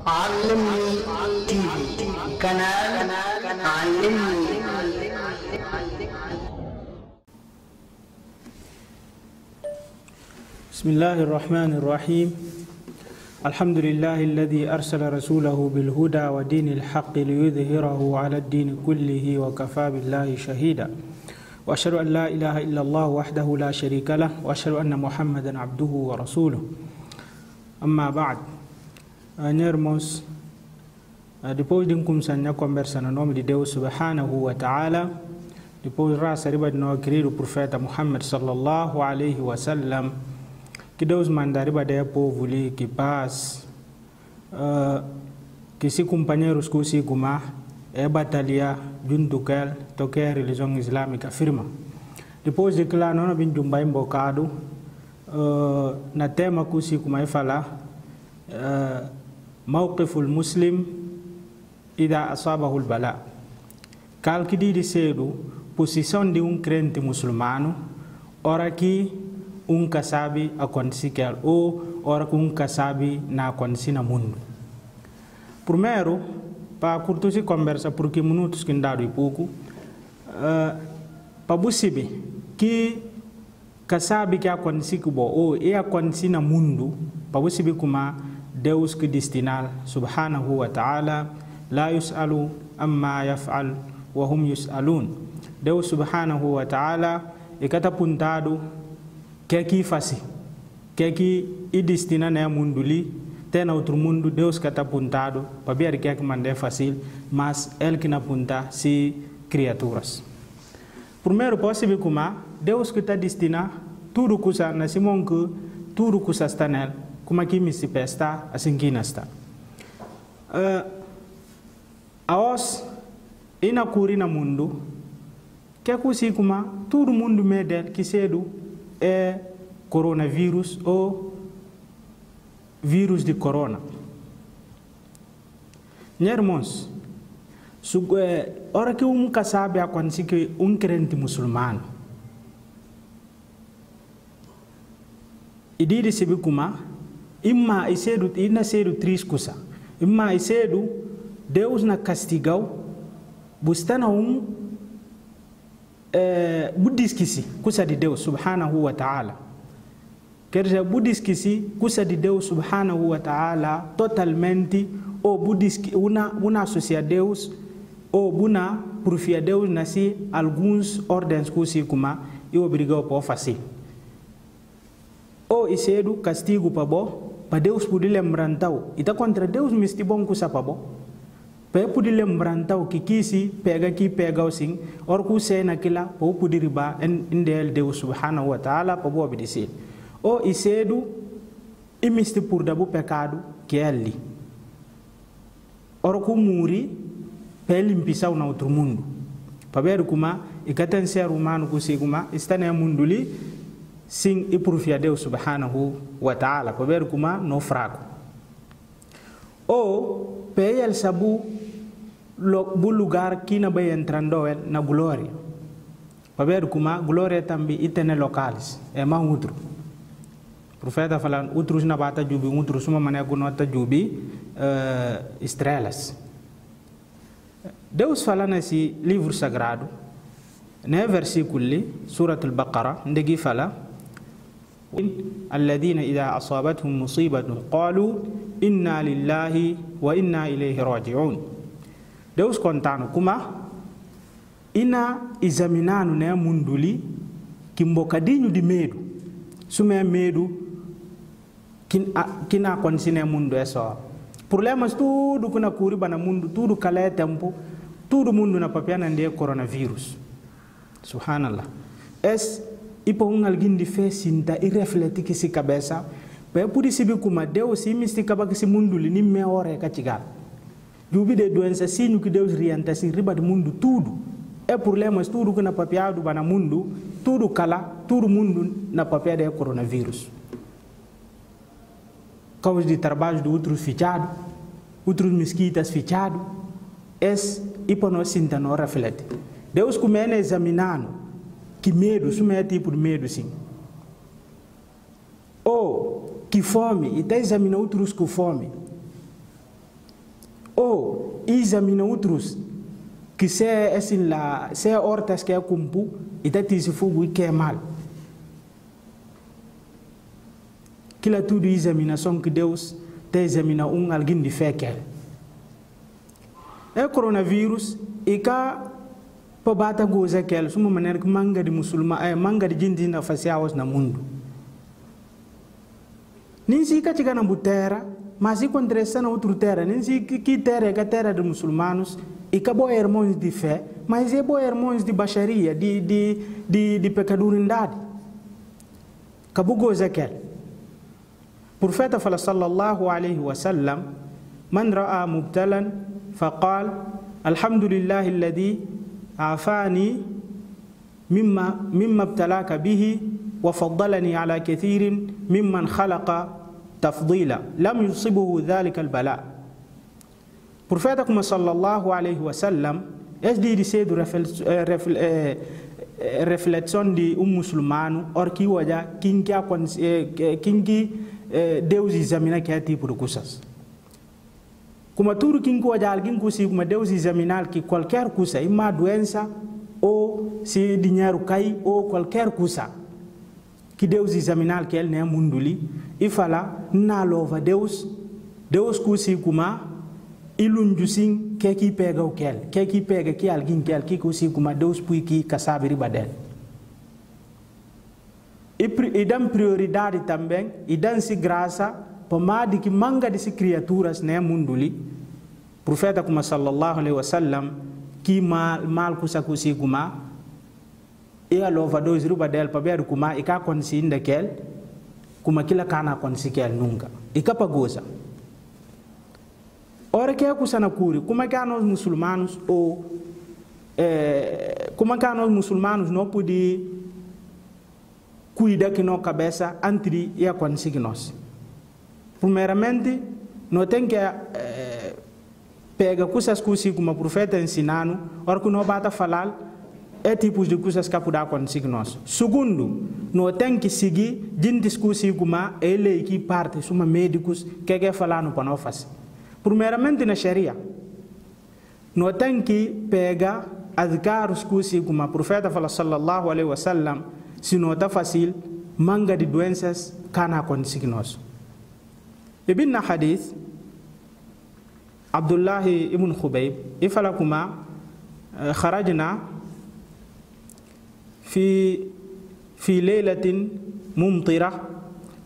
علمني تيفي قناة علمني. بسم الله الرحمن الرحيم. الحمد لله الذي أرسل رسوله بالهدى ودين الحق ليظهره على الدين كله وكفى بالله شهيدا، وأشهد أن لا إله إلا الله وحده لا شريك له، وأشهد أن محمدا عبده ورسوله. أما بعد, irmãos, depois de começar a conversa no nome de Deus subhanahu wa ta'ala, depois raça riba de nosso querido profeta Muhammad sallallahu alaihi wasallam, que Deus manda riba de povo ali, que paz, que se companheiros que se kuma é batalha junto com ele, toque a religião islâmica firma. Depois de que lá não vim de embocado, na tema que se kuma falar, موقف المسلم إذا أصابه البلاء. Cal que diz cedo, posição de crente muçulmano, ora que sabe acontecer ou ora que sabe na acontecer no mundo. Primeiro, para curtir essa conversa, porque minutos que dado e pouco, para você que sabe que acontece ou acontece no mundo, para você como Deus que destinar subhanahu wa ta'ala la yus'alu amma yaf'al wa hum yus'alun. Deus subhanahu wa ta'ala e kata puntado que faz que destina na mundo li tem outro mundo. Deus kata puntado para ver que mande fácil, mas ele que na punta se criaturas. Primeiro possível como Deus que está destina tudo coisa na simão que tudo coisa está nele, como aqui me se pesta assim que não está. Aos e na cura no mundo que é assim como todo mundo mede que cedo é coronavírus ou vírus de corona. Irmãos, hora que sabe acontecer que crente muçulmano e diz como imma cedo ina cedo triscusa imma cedo Deus na castigau bustana budiskisi kusa de Deus subhanahu wa ta'ala. Quer dizer, budiskisi kusa de Deus subhanahu wa ta'ala totalmente, ou budiski una associa Deus ou buna profia Deus nasi alguns ordens kusi kuma e obrigou para fazer. Ou cedo castigo para Deus poder lembrar então, e tá contra Deus misti bom kusa para para poder lembrar então que quisi pega o sim, or ku sei naquela para poder riba em Deus subhanahu wa ta'ala para obedecer. Ou cedo e misti por dabo pecado que é ali. Or ku muri para limpar o outro mundo. Para ver como e cada ser humano kusi como está no mundo ali. Sim, e profia Deus subhanahu wa ta'ala, para ver como não fraco. Ou, para ele saber o lugar que não vai entrando na glória. Para ver como a glória também tem locais, é mais outro. O profeta falando, outros na bata jubi, outros uma maneira que nota jubi, estrelas. Deus fala nesse livro sagrado, no versículo, Surat al-Baqarah, onde fala, الذين إذا أصابتهم مصيبة قالوا إنا لله وإنا إليه راجعون. Deus contando como ina examinando né munduli que mbocadinho de medo, sume medo que na acontece no mundo é só problemas tudo que na curiba no mundo tudo calé tempo todo mundo na papel não é coronavírus. Subhanallah. E para alguém de fé sinta e refletir que se cabeça, para poder saber como Deus se mistica para que esse mundo lhe nem meia hora é catigar. Jubi de doença assim que Deus orienta assim riba do mundo tudo é problemas tudo que na papel do bana mundo tudo cala todo mundo na papel é coronavírus. Causa de trabalho de outros fichado, outros mesquitas fichado, e para nós sinta não reflete. Deus começa examinando que medo, isso é tipo de medo sim. Ou que fome, e está examinando outros com fome. o examina outros que se assim lá se hortas que é cumpu e tá tisi fogo e que é mal que lá tudo examinação que Deus te examina alguém de fé que é coronavírus e cá para bata goza que é uma maneira que manga de muçulmano manga de gente na faciawas na mundo nem se que chega na terra mas se contrasta na outra terra nem se que terra é a terra dos muçulmanos e que boa irmãos de fé mas é boa irmãos de baixaria de pecadorindade que boa goza que é Profeta fala sallallahu alaihi wasallam man ra'a mubtalan faqal alhamdulillahi alladhi afani mimma ibtalaka bihi wa faddalani ala kathirin mimman khalaqa tafdila lam yusibuhu dhalika albala Profeta como sallallahu alaihi wasallam esdi cedo reflexão de muçulmano or que waja kinki Deus examina que é tipo de coisas. Como tudo que encontra alguém consigo, como Deus examinar que qualquer coisa, uma doença ou se dinheiro cai ou qualquer coisa, que Deus examinar que ele não é mundo ali e fala na louva Deus consigo como ilunjusim que pega o que pega que alguém que consigo como Deus pui que sabe riba dele. E dá prioridade também, e dá-se graça para mais de que manga de criaturas no mundo ali. Profeta como sallallahu alaihi wasallam, que mal cusa consigo ma, e a louva Deus riba dele para ver como e cá consciente daquele, como aquilo cana conseguir nunca. E cá para goza. Ora que é coisa na cura, como é que nós muçulmanos ou como é que nós muçulmanos não podemos cuida que nossa cabeça entre e a conseguir nós. Primeiramente, não tem que pegar coisas como o profeta ensinando, ou que não bata falar, é tipos de coisas que podem conseguir nós. Segundo, não tem que seguir gente como ele que parte, são médicos que quer falar no para não fazer. Primeiramente na Sharia, não tem que pegar adhikaros como o profeta fala sallallahu alaihi wasallam. Se não está fácil, manga de doenças cana conseguir nós. Ibn na hadith, Abdullah ibn Khubayb, e fala como خرجنا في ليلة ممطرة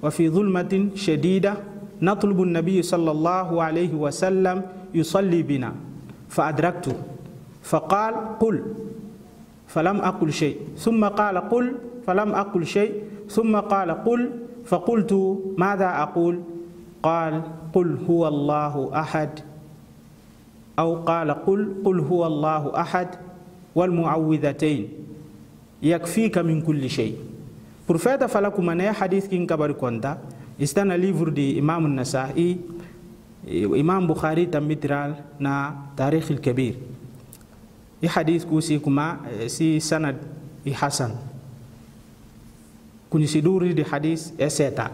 وفي ظلمة شديدة نطلب النبي صلى الله عليه وسلم يصلي بنا فأدركته فقال قل فلم أقل شيء ثم قال قل فلم أقل شيء ثم قال قل فقلت ماذا أقول قال قل هو الله أحد أو قال قل هو الله أحد والمعوذتين يكفيك من كل شيء. Profeta fala como é hadith que acabou conta está no livro de Imam An-Nasa'i, Imam Bukhari também traz na Tarikh al-Kabir. E hadith que como si sanad e hasan. Conhecedores de hadith é certa.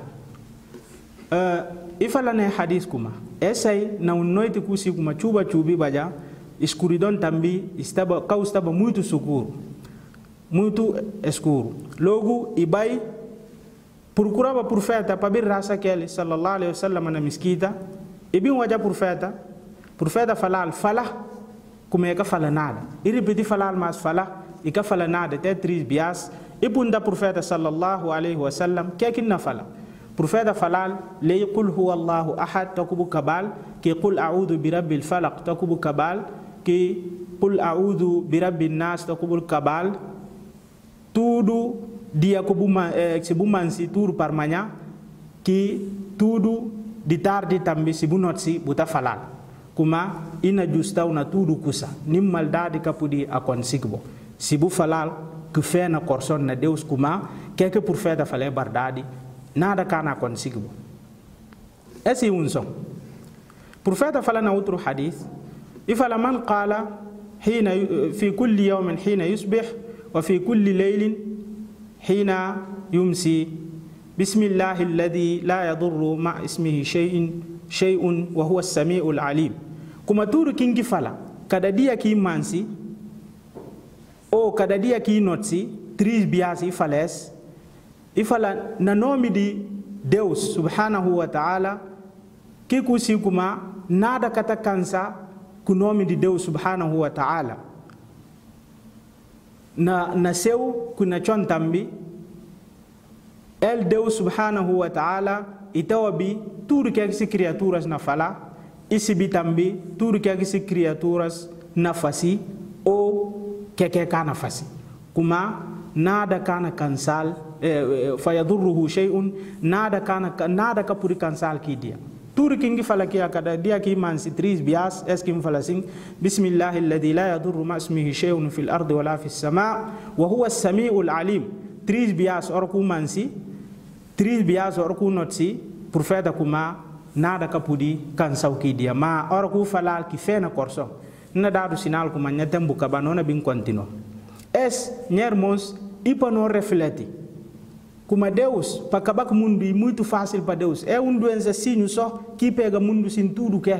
E fala na hadith como essa aí na noite que como chubi baja escuridão também estava muito escuro. Muito escuro. Logo, e vai procurava profeta para vir raça aquele, sallallahu alaihi wasallam, na mesquita. E bem o profeta fala, como é que fala nada. E repetir falar, mas fala, e que fala nada, até 3 bias. E bunda profeta, sallallahu alaihi wasallam, que é que não fala? Profeta fala, lei qul huwa Allahu ahad, takubu kabal, que qul a'udhu bi rabbil falaq, takubu kabal, que qul a'udhu bi rabbin nas, takubu kabal. Tudo dia que bumansi tudo para manhã que tudo de tarde também se bunotsi buta falar como ina justau na tudo kusa nim maldade que pode acontecer se bu falar que fé na coração na Deus como que profeta fala verdade nada cana acontecer esse é um som profeta fala na outro hadith e fala man qala hina fi kulli yawmin hina yusbih وفي كل ليل حين يمسي بسم الله الذي لا يضر مع اسمه شيء وهو السميع العليم kuma turu kingi fala kada dia ki mansi o kada dia ki notsi tris bias ifales ifala na nomi di Deus subhanahu wa ta'ala ki kusi kuma nada kata kansa ku nomi di Deus subhanahu wa ta'ala na seu kuna chontambi el Deus subhanahu wa ta'ala itawabi tudo que se criaturas na fala isibi tambi tudo que se criaturas na fasi ou que kana fasi kuma nada kana cansal fayadurruhu shay'un nada ka puri cansal ki dia tudo que ngi fala ki akada dia ki mansi tris bias eski mfala sing bismillahil ladhi la yadurru ma ismihi shay'un fil ardi wala fis sama wa huwa as-sami'ul alim tris bias orku mansi tris bias orku notsi profeta kuma nada ka pudi cansau ki dia ma orku falal ki fena korso na dadu sinal kuma nyatem buka banona bin continuo es nyermos ipa no refleti kuma Deus pakabak mundo e muito fácil para Deus é doença sinho só que pega mundo sin tudo que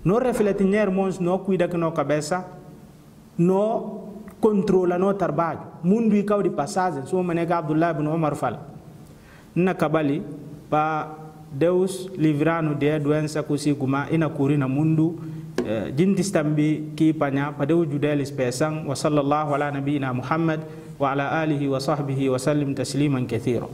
no reflete nyermos no cuida que no cabeça no controla no trabalho mundo e cau de passagem so manega Abdullah ibn Umar fala na kabali pa Deus livrano de doença kusi kuma ina kurina mundo jintis tambi ki panya pada wujudelis pesang wa sallallahu ala nabiyina Muhammad wa ala alihi wa sahbihi wa sallim tasliman katsira.